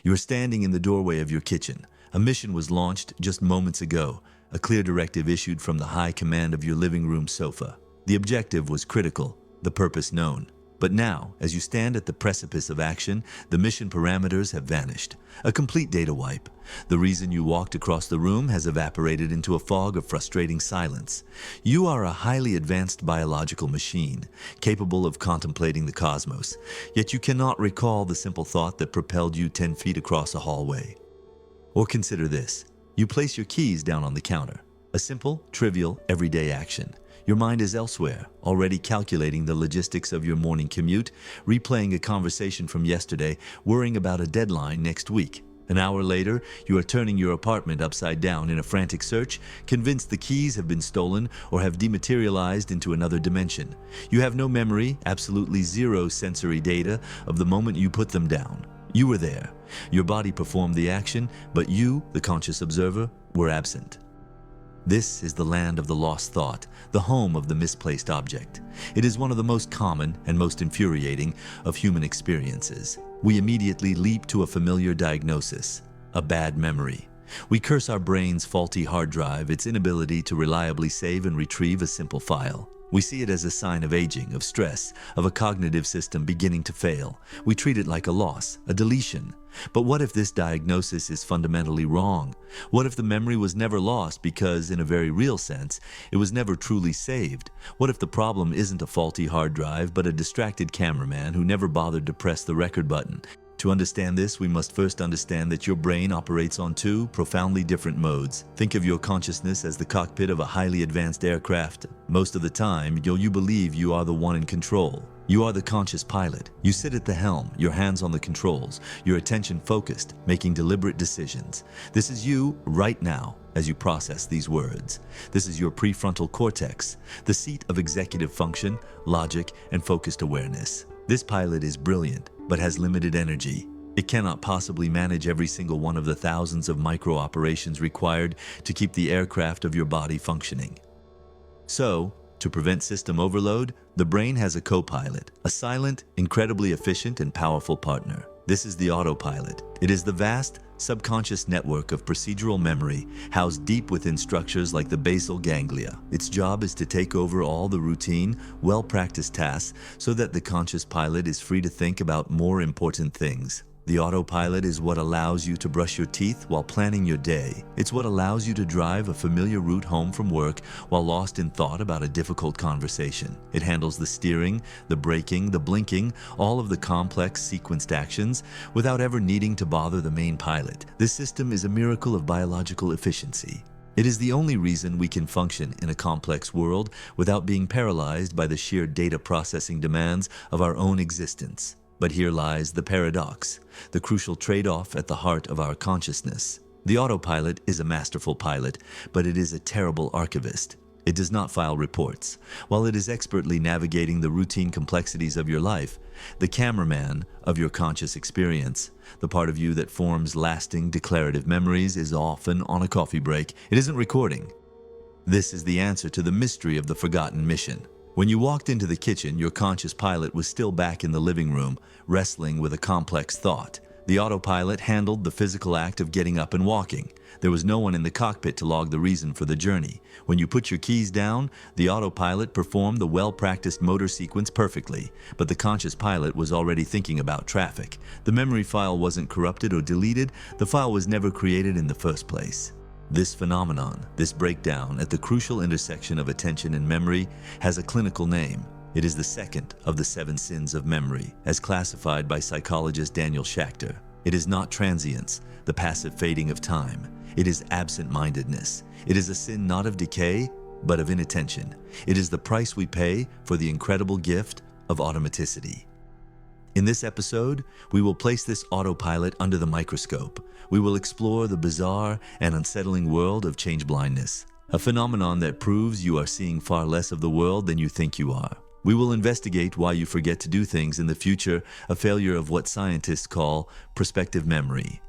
You are standing in the doorway of your kitchen. A mission was launched just moments ago, a clear directive issued from the high command of your living room sofa. The objective was critical, the purpose known. But now, as you stand at the precipice of action, the mission parameters have vanished. A complete data wipe. The reason you walked across the room has evaporated into a fog of frustrating silence. You are a highly advanced biological machine, capable of contemplating the cosmos, yet you cannot recall the simple thought that propelled you 10 feet across a hallway. Or consider this. You place your keys down on the counter. A simple, trivial, everyday action. Your mind is elsewhere, already calculating the logistics of your morning commute, replaying a conversation from yesterday, worrying about a deadline next week. An hour later, you are turning your apartment upside down in a frantic search, convinced the keys have been stolen or have dematerialized into another dimension. You have no memory, absolutely zero sensory data of the moment you put them down. You were there. Your body performed the action, but you, the conscious observer, were absent. This is the land of the lost thought, the home of the misplaced object. It is one of the most common and most infuriating of human experiences. We immediately leap to a familiar diagnosis, a bad memory. We curse our brain's faulty hard drive, its inability to reliably save and retrieve a simple file. We see it as a sign of aging, of stress, of a cognitive system beginning to fail. We treat it like a loss, a deletion. But what if this diagnosis is fundamentally wrong? What if the memory was never lost because, in a very real sense, it was never truly saved? What if the problem isn't a faulty hard drive, but a distracted cameraman who never bothered to press the record button? To understand this, we must first understand that your brain operates on two profoundly different modes. Think of your consciousness as the cockpit of a highly advanced aircraft. Most of the time, you believe you are the one in control. You are the conscious pilot. You sit at the helm, your hands on the controls, your attention focused, making deliberate decisions. This is you right now as you process these words. This is your prefrontal cortex, the seat of executive function, logic, and focused awareness. This pilot is brilliant, but has limited energy. It cannot possibly manage every single one of the thousands of micro operations required to keep the aircraft of your body functioning. So, to prevent system overload, the brain has a co-pilot, a silent, incredibly efficient and powerful partner. This is the autopilot. It is the vast, subconscious network of procedural memory housed deep within structures like the basal ganglia. Its job is to take over all the routine, well-practiced tasks so that the conscious pilot is free to think about more important things. The autopilot is what allows you to brush your teeth while planning your day. It's what allows you to drive a familiar route home from work while lost in thought about a difficult conversation. It handles the steering, the braking, the blinking, all of the complex sequenced actions without ever needing to bother the main pilot. This system is a miracle of biological efficiency. It is the only reason we can function in a complex world without being paralyzed by the sheer data processing demands of our own existence. But here lies the paradox, the crucial trade-off at the heart of our consciousness. The autopilot is a masterful pilot, but it is a terrible archivist. It does not file reports. While it is expertly navigating the routine complexities of your life, the cameraman of your conscious experience, the part of you that forms lasting declarative memories, is often on a coffee break. It isn't recording. This is the answer to the mystery of the forgotten mission. When you walked into the kitchen, your conscious pilot was still back in the living room, wrestling with a complex thought. The autopilot handled the physical act of getting up and walking. There was no one in the cockpit to log the reason for the journey. When you put your keys down, the autopilot performed the well-practiced motor sequence perfectly, but the conscious pilot was already thinking about traffic. The memory file wasn't corrupted or deleted. The file was never created in the first place. This phenomenon, this breakdown at the crucial intersection of attention and memory, has a clinical name. It is the second of the 7 sins of memory, as classified by psychologist Daniel Schacter. It is not transience, the passive fading of time. It is absent-mindedness. It is a sin not of decay, but of inattention. It is the price we pay for the incredible gift of automaticity. In this episode, we will place this autopilot under the microscope. We will explore the bizarre and unsettling world of change blindness, a phenomenon that proves you are seeing far less of the world than you think you are. We will investigate why you forget to do things in the future, a failure of what scientists call prospective memory.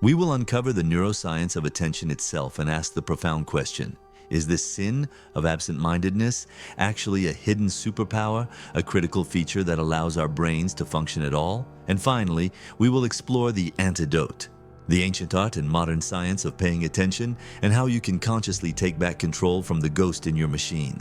We will uncover the neuroscience of attention itself and ask the profound question: Is this sin of absent-mindedness actually a hidden superpower, a critical feature that allows our brains to function at all? And finally, we will explore the antidote, the ancient art and modern science of paying attention, and how you can consciously take back control from the ghost in your machine.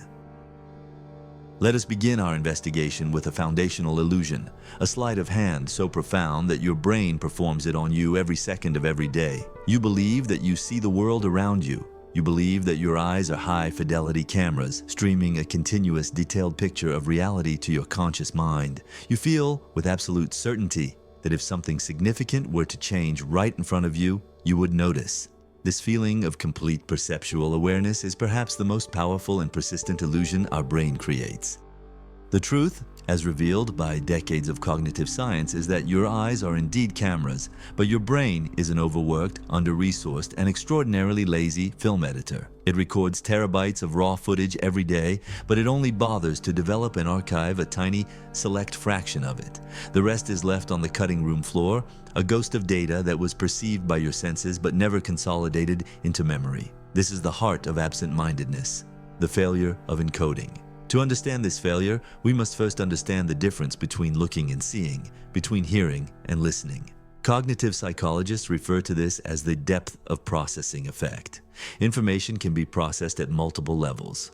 Let us begin our investigation with a foundational illusion, a sleight of hand so profound that your brain performs it on you every second of every day. You believe that you see the world around you. You believe that your eyes are high-fidelity cameras, streaming a continuous, detailed picture of reality to your conscious mind. You feel, with absolute certainty, that if something significant were to change right in front of you, you would notice. This feeling of complete perceptual awareness is perhaps the most powerful and persistent illusion our brain creates. The truth, as revealed by decades of cognitive science, is that your eyes are indeed cameras, but your brain is an overworked, under-resourced, and extraordinarily lazy film editor. It records terabytes of raw footage every day, but it only bothers to develop and archive a tiny, select fraction of it. The rest is left on the cutting room floor, a ghost of data that was perceived by your senses but never consolidated into memory. This is the heart of absent-mindedness, the failure of encoding. To understand this failure, we must first understand the difference between looking and seeing, between hearing and listening. Cognitive psychologists refer to this as the depth of processing effect. Information can be processed at multiple levels.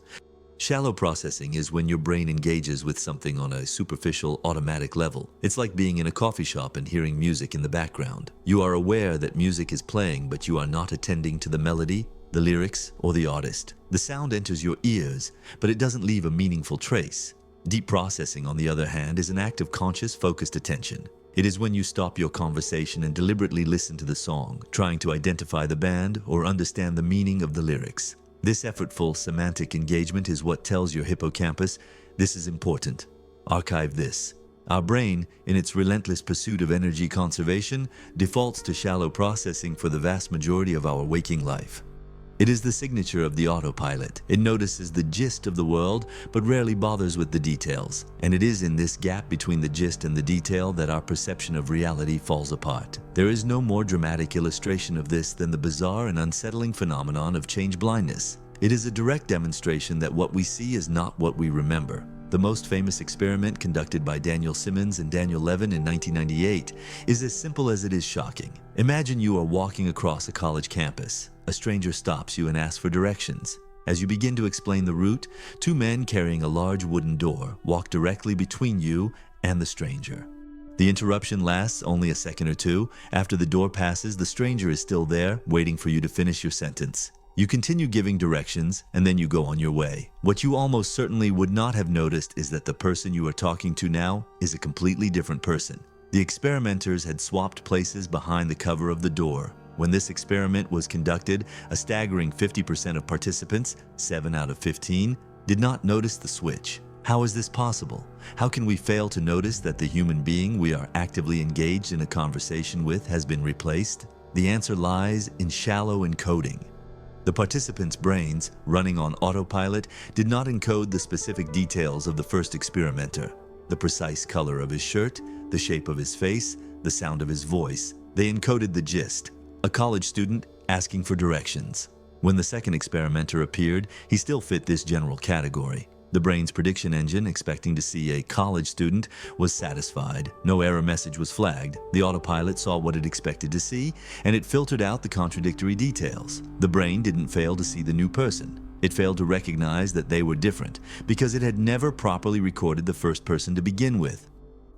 Shallow processing is when your brain engages with something on a superficial, automatic level. It's like being in a coffee shop and hearing music in the background. You are aware that music is playing, but you are not attending to the melody, the lyrics, or the artist. The sound enters your ears, but it doesn't leave a meaningful trace. Deep processing, on the other hand, is an act of conscious, focused attention. It is when you stop your conversation and deliberately listen to the song, trying to identify the band or understand the meaning of the lyrics. This effortful semantic engagement is what tells your hippocampus, "This is important. Archive this." Our brain, in its relentless pursuit of energy conservation, defaults to shallow processing for the vast majority of our waking life. It is the signature of the autopilot. It notices the gist of the world, but rarely bothers with the details. And it is in this gap between the gist and the detail that our perception of reality falls apart. There is no more dramatic illustration of this than the bizarre and unsettling phenomenon of change blindness. It is a direct demonstration that what we see is not what we remember. The most famous experiment conducted by Daniel Simmons and Daniel Levin in 1998 is as simple as it is shocking. Imagine you are walking across a college campus. A stranger stops you and asks for directions. As you begin to explain the route, two men carrying a large wooden door walk directly between you and the stranger. The interruption lasts only a second or two. After the door passes, the stranger is still there, waiting for you to finish your sentence. You continue giving directions, and then you go on your way. What you almost certainly would not have noticed is that the person you are talking to now is a completely different person. The experimenters had swapped places behind the cover of the door. When this experiment was conducted, a staggering 50% of participants, 7 out of 15, did not notice the switch. How is this possible? How can we fail to notice that the human being we are actively engaged in a conversation with has been replaced? The answer lies in shallow encoding. The participants' brains, running on autopilot, did not encode the specific details of the first experimenter. The precise color of his shirt, the shape of his face, the sound of his voice. They encoded the gist. A college student asking for directions. When the second experimenter appeared, he still fit this general category. The brain's prediction engine, expecting to see a college student, was satisfied. No error message was flagged. The autopilot saw what it expected to see, and it filtered out the contradictory details. The brain didn't fail to see the new person. It failed to recognize that they were different because it had never properly recorded the first person to begin with.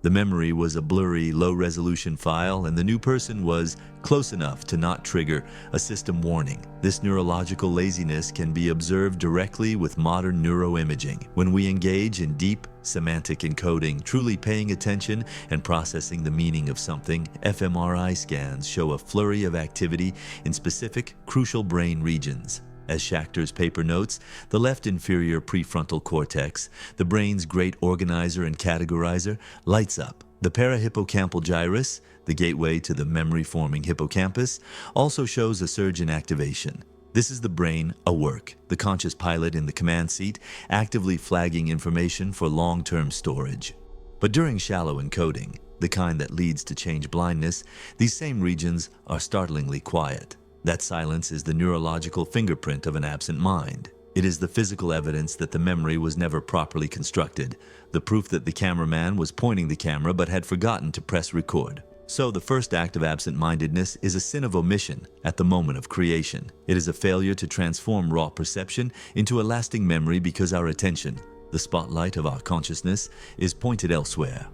The memory was a blurry, low-resolution file, and the new person was close enough to not trigger a system warning. This neurological laziness can be observed directly with modern neuroimaging. When we engage in deep, semantic encoding, truly paying attention and processing the meaning of something, fMRI scans show a flurry of activity in specific, crucial brain regions. As Schachter's paper notes, the left inferior prefrontal cortex, the brain's great organizer and categorizer, lights up. The parahippocampal gyrus, the gateway to the memory-forming hippocampus, also shows a surge in activation. This is the brain at work, the conscious pilot in the command seat, actively flagging information for long-term storage. But during shallow encoding, the kind that leads to change blindness, these same regions are startlingly quiet. That silence is the neurological fingerprint of an absent mind. It is the physical evidence that the memory was never properly constructed, the proof that the cameraman was pointing the camera but had forgotten to press record. So the first act of absent-mindedness is a sin of omission at the moment of creation. It is a failure to transform raw perception into a lasting memory because our attention, the spotlight of our consciousness, is pointed elsewhere.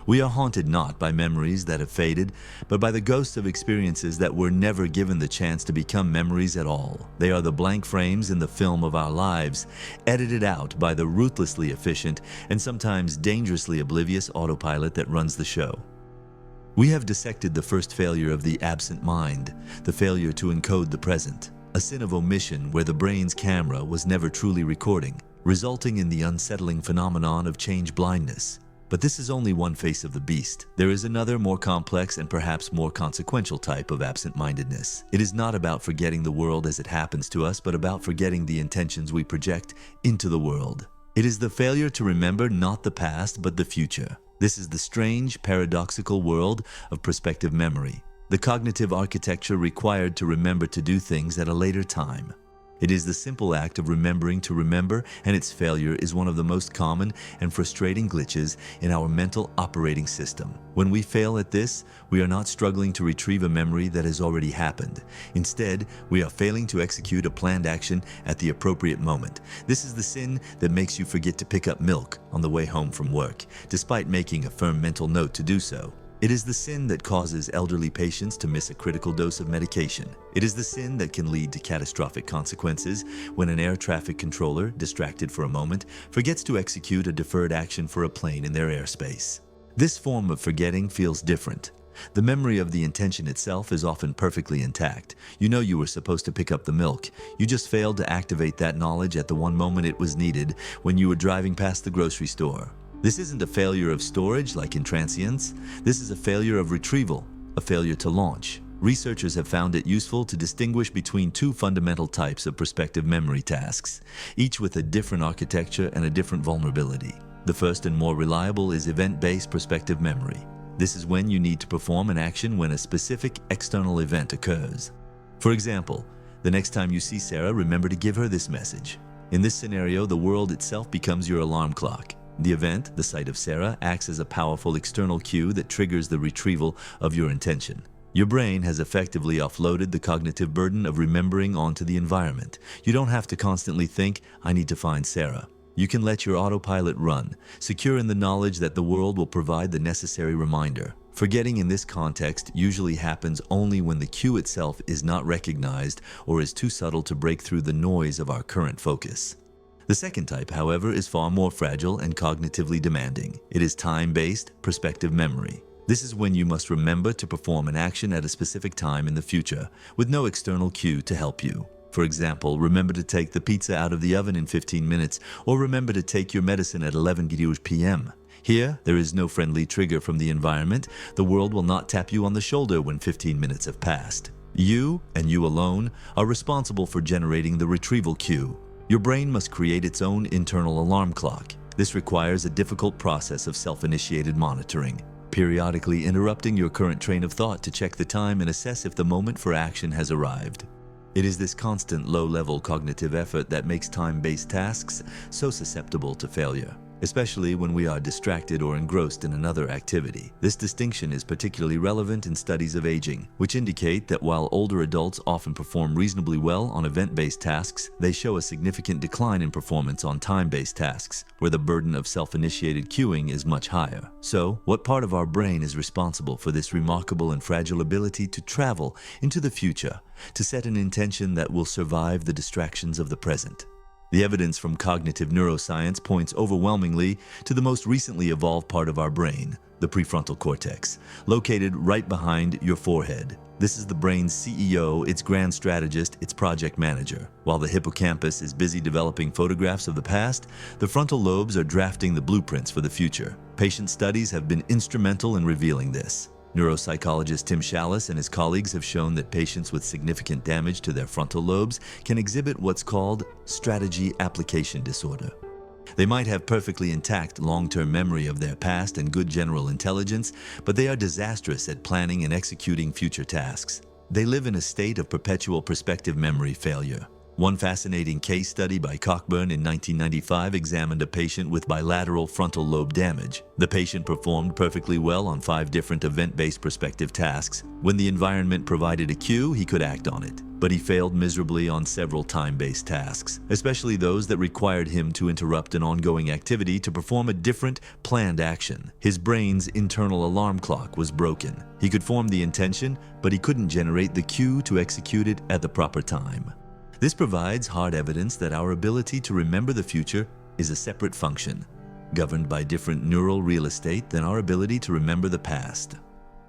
We are haunted not by memories that have faded, but by the ghosts of experiences that were never given the chance to become memories at all. They are the blank frames in the film of our lives, edited out by the ruthlessly efficient and sometimes dangerously oblivious autopilot that runs the show. We have dissected the first failure of the absent mind, the failure to encode the present, a sin of omission where the brain's camera was never truly recording, resulting in the unsettling phenomenon of change blindness. But this is only one face of the beast. There is another, more complex and perhaps more consequential type of absent-mindedness. It is not about forgetting the world as it happens to us, but about forgetting the intentions we project into the world. It is the failure to remember not the past, but the future. This is the strange, paradoxical world of prospective memory, the cognitive architecture required to remember to do things at a later time. It is the simple act of remembering to remember, and its failure is one of the most common and frustrating glitches in our mental operating system. When we fail at this, we are not struggling to retrieve a memory that has already happened. Instead, we are failing to execute a planned action at the appropriate moment. This is the sin that makes you forget to pick up milk on the way home from work, despite making a firm mental note to do so. It is the sin that causes elderly patients to miss a critical dose of medication. It is the sin that can lead to catastrophic consequences when an air traffic controller, distracted for a moment, forgets to execute a deferred action for a plane in their airspace. This form of forgetting feels different. The memory of the intention itself is often perfectly intact. You know you were supposed to pick up the milk. You just failed to activate that knowledge at the one moment it was needed when you were driving past the grocery store. This isn't a failure of storage like in transience. This is a failure of retrieval, a failure to launch. Researchers have found it useful to distinguish between two fundamental types of prospective memory tasks, each with a different architecture and a different vulnerability. The first and more reliable is event-based prospective memory. This is when you need to perform an action when a specific external event occurs. For example, the next time you see Sarah, remember to give her this message. In this scenario, the world itself becomes your alarm clock. The event, the sight of Sarah, acts as a powerful external cue that triggers the retrieval of your intention. Your brain has effectively offloaded the cognitive burden of remembering onto the environment. You don't have to constantly think, I need to find Sarah. You can let your autopilot run, secure in the knowledge that the world will provide the necessary reminder. Forgetting in this context usually happens only when the cue itself is not recognized or is too subtle to break through the noise of our current focus. The second type, however, is far more fragile and cognitively demanding. It is time-based, prospective memory. This is when you must remember to perform an action at a specific time in the future, with no external cue to help you. For example, remember to take the pizza out of the oven in 15 minutes, or remember to take your medicine at 11 p.m. Here, there is no friendly trigger from the environment. The world will not tap you on the shoulder when 15 minutes have passed. You, and you alone, are responsible for generating the retrieval cue. Your brain must create its own internal alarm clock. This requires a difficult process of self-initiated monitoring, periodically interrupting your current train of thought to check the time and assess if the moment for action has arrived. It is this constant low-level cognitive effort that makes time-based tasks so susceptible to failure, especially when we are distracted or engrossed in another activity. This distinction is particularly relevant in studies of aging, which indicate that while older adults often perform reasonably well on event-based tasks, they show a significant decline in performance on time-based tasks, where the burden of self-initiated cueing is much higher. So, what part of our brain is responsible for this remarkable and fragile ability to travel into the future, to set an intention that will survive the distractions of the present? The evidence from cognitive neuroscience points overwhelmingly to the most recently evolved part of our brain, the prefrontal cortex, located right behind your forehead. This is the brain's CEO, its grand strategist, its project manager. While the hippocampus is busy developing photographs of the past, the frontal lobes are drafting the blueprints for the future. Patient studies have been instrumental in revealing this. Neuropsychologist Tim Challis and his colleagues have shown that patients with significant damage to their frontal lobes can exhibit what's called strategy application disorder. They might have perfectly intact long-term memory of their past and good general intelligence, but they are disastrous at planning and executing future tasks. They live in a state of perpetual prospective memory failure. One fascinating case study by Cockburn in 1995 examined a patient with bilateral frontal lobe damage. The patient performed perfectly well on 5 different event-based prospective tasks. When the environment provided a cue, he could act on it. But he failed miserably on several time-based tasks, especially those that required him to interrupt an ongoing activity to perform a different, planned action. His brain's internal alarm clock was broken. He could form the intention, but he couldn't generate the cue to execute it at the proper time. This provides hard evidence that our ability to remember the future is a separate function, governed by different neural real estate than our ability to remember the past.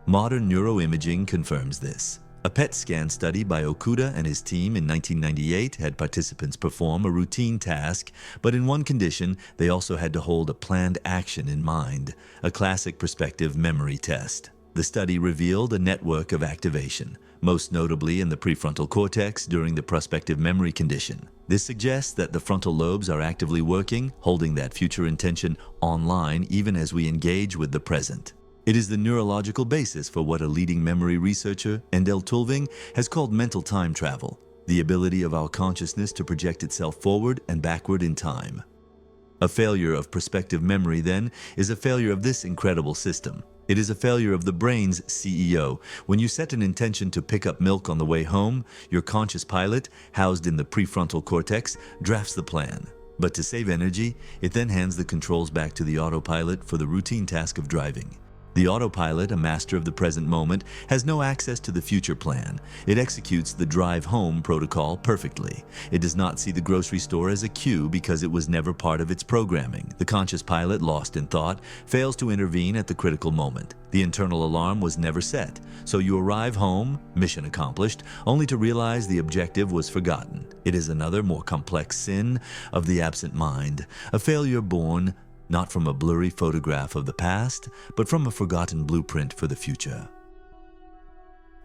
Modern neuroimaging confirms this. A PET scan study by Okuda and his team in 1998 had participants perform a routine task, but in one condition, they also had to hold a planned action in mind, a classic prospective memory test. The study revealed a network of activation, most notably in the prefrontal cortex during the prospective memory condition. This suggests that the frontal lobes are actively working, holding that future intention online even as we engage with the present. It is the neurological basis for what a leading memory researcher, Endel Tulving, has called mental time travel, the ability of our consciousness to project itself forward and backward in time. A failure of prospective memory, then, is a failure of this incredible system. It is a failure of the brain's CEO. When you set an intention to pick up milk on the way home, your conscious pilot, housed in the prefrontal cortex, drafts the plan. But to save energy, it then hands the controls back to the autopilot for the routine task of driving. The autopilot, a master of the present moment, has no access to the future plan. It executes the drive home protocol perfectly. It does not see the grocery store as a cue because it was never part of its programming. The conscious pilot, lost in thought, fails to intervene at the critical moment. The internal alarm was never set, so you arrive home, mission accomplished, only to realize the objective was forgotten. It is another, more complex sin of the absent mind, a failure born not from a blurry photograph of the past, but from a forgotten blueprint for the future.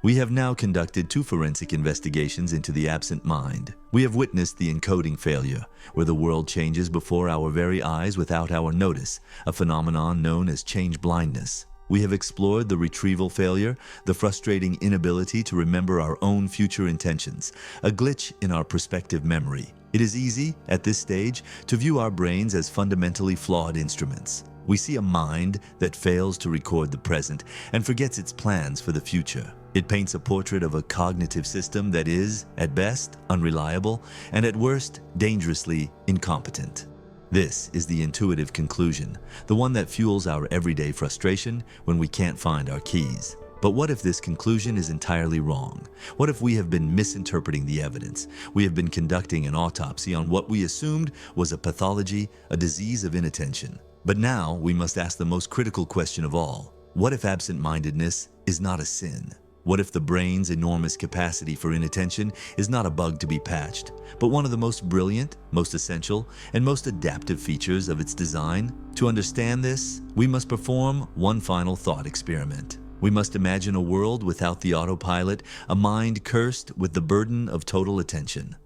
We have now conducted 2 forensic investigations into the absent mind. We have witnessed the encoding failure, where the world changes before our very eyes without our notice, a phenomenon known as change blindness. We have explored the retrieval failure, the frustrating inability to remember our own future intentions, a glitch in our prospective memory. It is easy, at this stage, to view our brains as fundamentally flawed instruments. We see a mind that fails to record the present and forgets its plans for the future. It paints a portrait of a cognitive system that is, at best, unreliable, and at worst, dangerously incompetent. This is the intuitive conclusion, the one that fuels our everyday frustration when we can't find our keys. But what if this conclusion is entirely wrong? What if we have been misinterpreting the evidence? We have been conducting an autopsy on what we assumed was a pathology, a disease of inattention. But now we must ask the most critical question of all. What if absent-mindedness is not a sin? What if the brain's enormous capacity for inattention is not a bug to be patched, but one of the most brilliant, most essential, and most adaptive features of its design? To understand this, we must perform one final thought experiment. We must imagine a world without the autopilot, a mind cursed with the burden of total attention.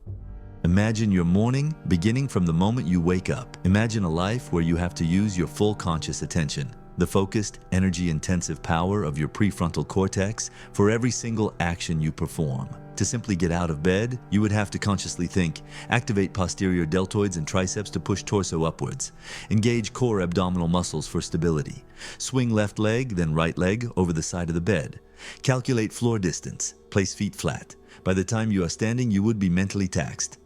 Imagine your morning beginning from the moment you wake up. Imagine a life where you have to use your full conscious attention, the focused, energy-intensive power of your prefrontal cortex for every single action you perform. To simply get out of bed, you would have to consciously think, activate posterior deltoids and triceps to push torso upwards, engage core abdominal muscles for stability, swing left leg, then right leg over the side of the bed, calculate floor distance, place feet flat. By the time you are standing, you would be mentally taxed.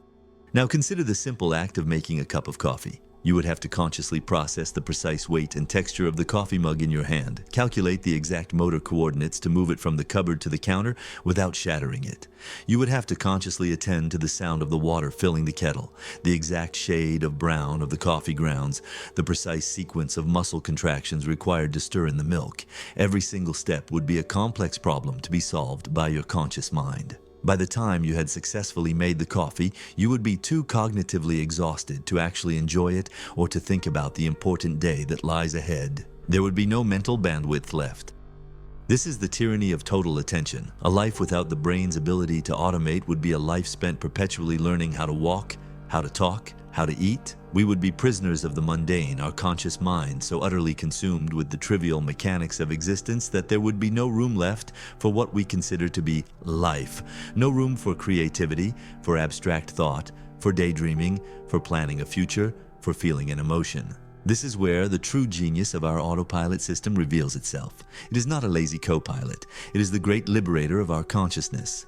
Now consider the simple act of making a cup of coffee. You would have to consciously process the precise weight and texture of the coffee mug in your hand, calculate the exact motor coordinates to move it from the cupboard to the counter without shattering it. You would have to consciously attend to the sound of the water filling the kettle, the exact shade of brown of the coffee grounds, the precise sequence of muscle contractions required to stir in the milk. Every single step would be a complex problem to be solved by your conscious mind. By the time you had successfully made the coffee, you would be too cognitively exhausted to actually enjoy it or to think about the important day that lies ahead. There would be no mental bandwidth left. This is the tyranny of total attention. A life without the brain's ability to automate would be a life spent perpetually learning how to walk, how to talk, how to eat, We would be prisoners of the mundane, our conscious mind, so utterly consumed with the trivial mechanics of existence that there would be no room left for what we consider to be life. No room for creativity, for abstract thought, for daydreaming, for planning a future, for feeling an emotion. This is where the true genius of our autopilot system reveals itself. It is not a lazy co-pilot. It is the great liberator of our consciousness.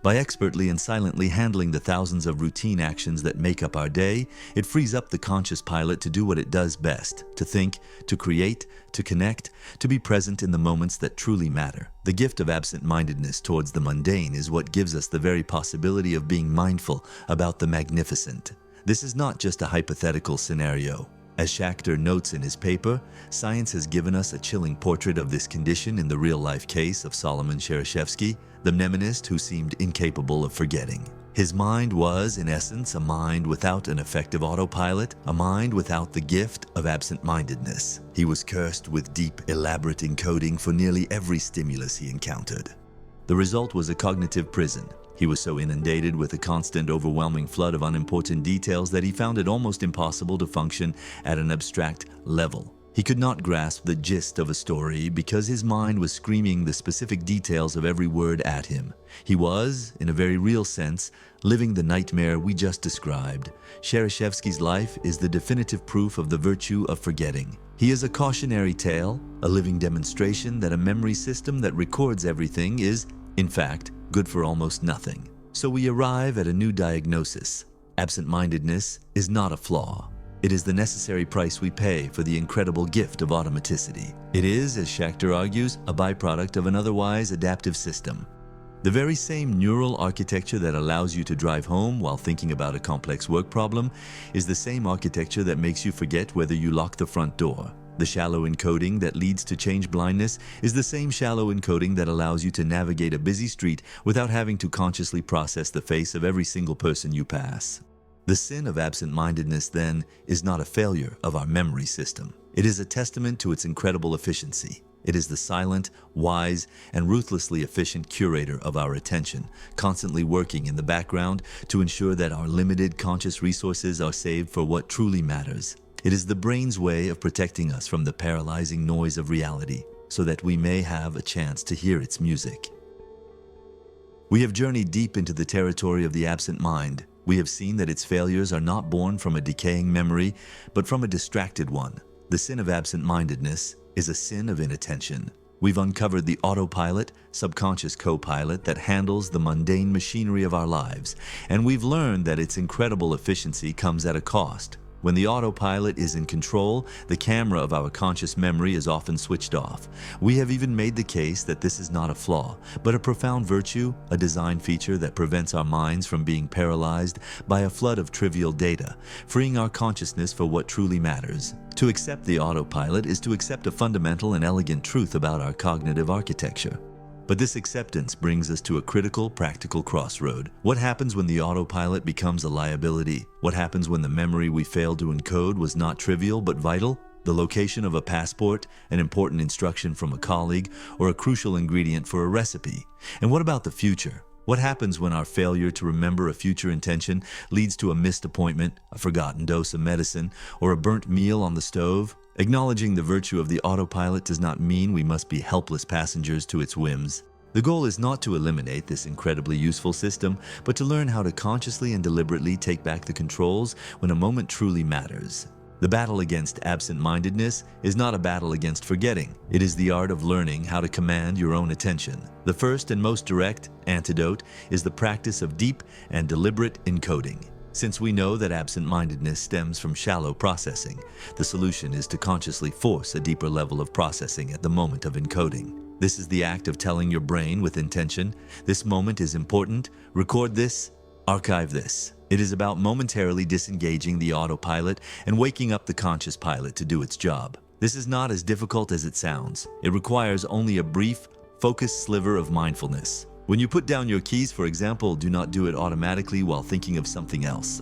By expertly and silently handling the thousands of routine actions that make up our day, it frees up the conscious pilot to do what it does best: to think, to create, to connect, to be present in the moments that truly matter. The gift of absent-mindedness towards the mundane is what gives us the very possibility of being mindful about the magnificent. This is not just a hypothetical scenario. As Schacter notes in his paper, science has given us a chilling portrait of this condition in the real-life case of Solomon Cheryshev, the mnemonist who seemed incapable of forgetting. His mind was, in essence, a mind without an effective autopilot, a mind without the gift of absent-mindedness. He was cursed with deep, elaborate encoding for nearly every stimulus he encountered. The result was a cognitive prison. He was so inundated with a constant, overwhelming flood of unimportant details that he found it almost impossible to function at an abstract level. He could not grasp the gist of a story because his mind was screaming the specific details of every word at him. He was, in a very real sense, living the nightmare we just described. Cheryshevy's life is the definitive proof of the virtue of forgetting. He is a cautionary tale, a living demonstration that a memory system that records everything is, in fact, good for almost nothing. So we arrive at a new diagnosis. Absent-mindedness is not a flaw. It is the necessary price we pay for the incredible gift of automaticity. It is, as Schacter argues, a byproduct of an otherwise adaptive system. The very same neural architecture that allows you to drive home while thinking about a complex work problem is the same architecture that makes you forget whether you lock the front door. The shallow encoding that leads to change blindness is the same shallow encoding that allows you to navigate a busy street without having to consciously process the face of every single person you pass. The sin of absent-mindedness, then, is not a failure of our memory system. It is a testament to its incredible efficiency. It is the silent, wise, and ruthlessly efficient curator of our attention, constantly working in the background to ensure that our limited conscious resources are saved for what truly matters. It is the brain's way of protecting us from the paralyzing noise of reality, so that we may have a chance to hear its music. We have journeyed deep into the territory of the absent mind. We have seen that its failures are not born from a decaying memory, but from a distracted one. The sin of absent-mindedness is a sin of inattention. We've uncovered the autopilot, subconscious co-pilot that handles the mundane machinery of our lives, and we've learned that its incredible efficiency comes at a cost. When the autopilot is in control, the camera of our conscious memory is often switched off. We have even made the case that this is not a flaw, but a profound virtue, a design feature that prevents our minds from being paralyzed by a flood of trivial data, freeing our consciousness for what truly matters. To accept the autopilot is to accept a fundamental and elegant truth about our cognitive architecture. But this acceptance brings us to a critical, practical crossroad. What happens when the autopilot becomes a liability? What happens when the memory we failed to encode was not trivial but vital? The location of a passport, an important instruction from a colleague, or a crucial ingredient for a recipe? And what about the future? What happens when our failure to remember a future intention leads to a missed appointment, a forgotten dose of medicine, or a burnt meal on the stove? Acknowledging the virtue of the autopilot does not mean we must be helpless passengers to its whims. The goal is not to eliminate this incredibly useful system, but to learn how to consciously and deliberately take back the controls when a moment truly matters. The battle against absent-mindedness is not a battle against forgetting. It is the art of learning how to command your own attention. The first and most direct antidote is the practice of deep and deliberate encoding. Since we know that absent-mindedness stems from shallow processing, the solution is to consciously force a deeper level of processing at the moment of encoding. This is the act of telling your brain with intention, this moment is important, record this, archive this. It is about momentarily disengaging the autopilot and waking up the conscious pilot to do its job. This is not as difficult as it sounds. It requires only a brief, focused sliver of mindfulness. When you put down your keys, for example, do not do it automatically while thinking of something else.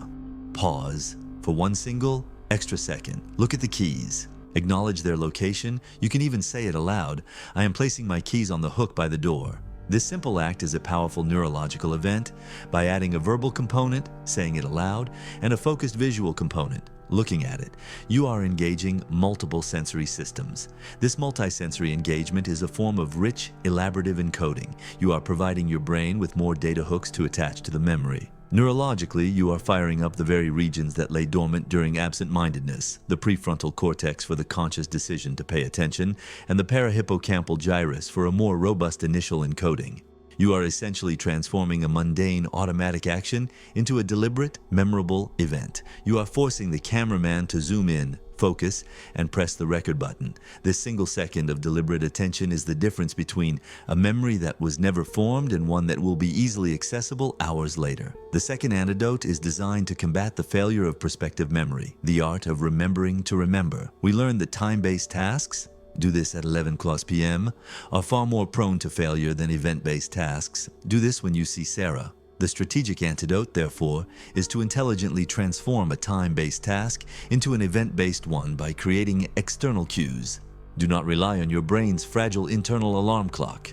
Pause for one single, extra second. Look at the keys. Acknowledge their location. You can even say it aloud. I am placing my keys on the hook by the door. This simple act is a powerful neurological event by adding a verbal component, saying it aloud, and a focused visual component, looking at it, you are engaging multiple sensory systems. This multisensory engagement is a form of rich, elaborative encoding. You are providing your brain with more data hooks to attach to the memory. Neurologically, you are firing up the very regions that lay dormant during absent-mindedness, the prefrontal cortex for the conscious decision to pay attention, and the parahippocampal gyrus for a more robust initial encoding. You are essentially transforming a mundane automatic action into a deliberate, memorable event. You are forcing the cameraman to zoom in, focus, and press the record button. This single second of deliberate attention is the difference between a memory that was never formed and one that will be easily accessible hours later. The second antidote is designed to combat the failure of prospective memory, the art of remembering to remember. We learned that time-based tasks, do this at 11 p.m., are far more prone to failure than event-based tasks. Do this when you see Sarah. The strategic antidote, therefore, is to intelligently transform a time-based task into an event-based one by creating external cues. Do not rely on your brain's fragile internal alarm clock.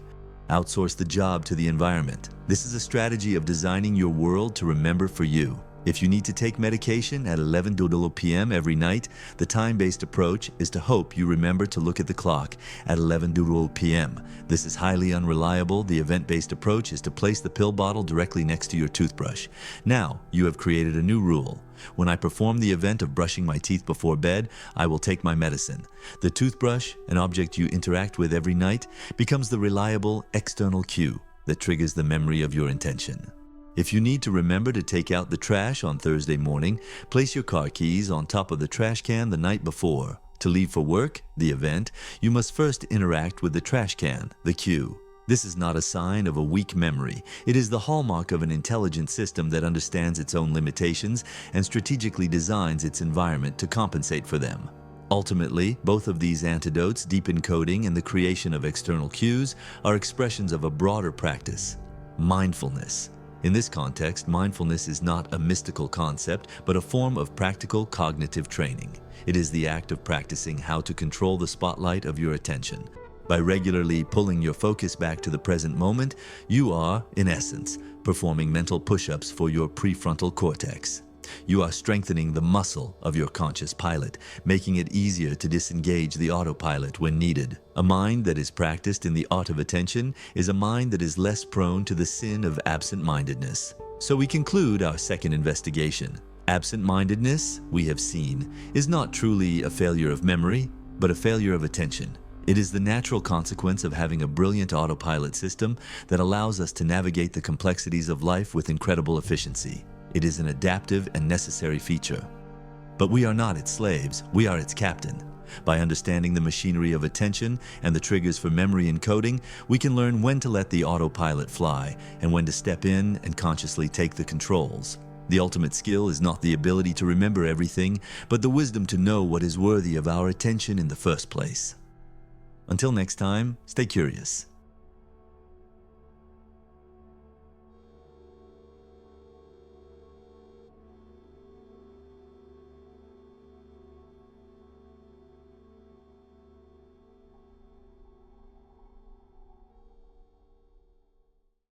Outsource the job to the environment. This is a strategy of designing your world to remember for you. If you need to take medication at 11 p.m. every night, the time-based approach is to hope you remember to look at the clock at 11 p.m. This is highly unreliable. The event-based approach is to place the pill bottle directly next to your toothbrush. Now, you have created a new rule. When I perform the event of brushing my teeth before bed, I will take my medicine. The toothbrush, an object you interact with every night, becomes the reliable external cue that triggers the memory of your intention. If you need to remember to take out the trash on Thursday morning, place your car keys on top of the trash can the night before. To leave for work, the event, you must first interact with the trash can, the cue. This is not a sign of a weak memory. It is the hallmark of an intelligent system that understands its own limitations and strategically designs its environment to compensate for them. Ultimately, both of these antidotes, deep encoding and the creation of external cues, are expressions of a broader practice, mindfulness. In this context, mindfulness is not a mystical concept, but a form of practical cognitive training. It is the act of practicing how to control the spotlight of your attention. By regularly pulling your focus back to the present moment, you are, in essence, performing mental push-ups for your prefrontal cortex. You are strengthening the muscle of your conscious pilot, making it easier to disengage the autopilot when needed. A mind that is practiced in the art of attention is a mind that is less prone to the sin of absent-mindedness. So we conclude our second investigation. Absent-mindedness, we have seen, is not truly a failure of memory, but a failure of attention. It is the natural consequence of having a brilliant autopilot system that allows us to navigate the complexities of life with incredible efficiency. It is an adaptive and necessary feature. But we are not its slaves, we are its captain. By understanding the machinery of attention and the triggers for memory encoding, we can learn when to let the autopilot fly and when to step in and consciously take the controls. The ultimate skill is not the ability to remember everything, but the wisdom to know what is worthy of our attention in the first place. Until next time, stay curious.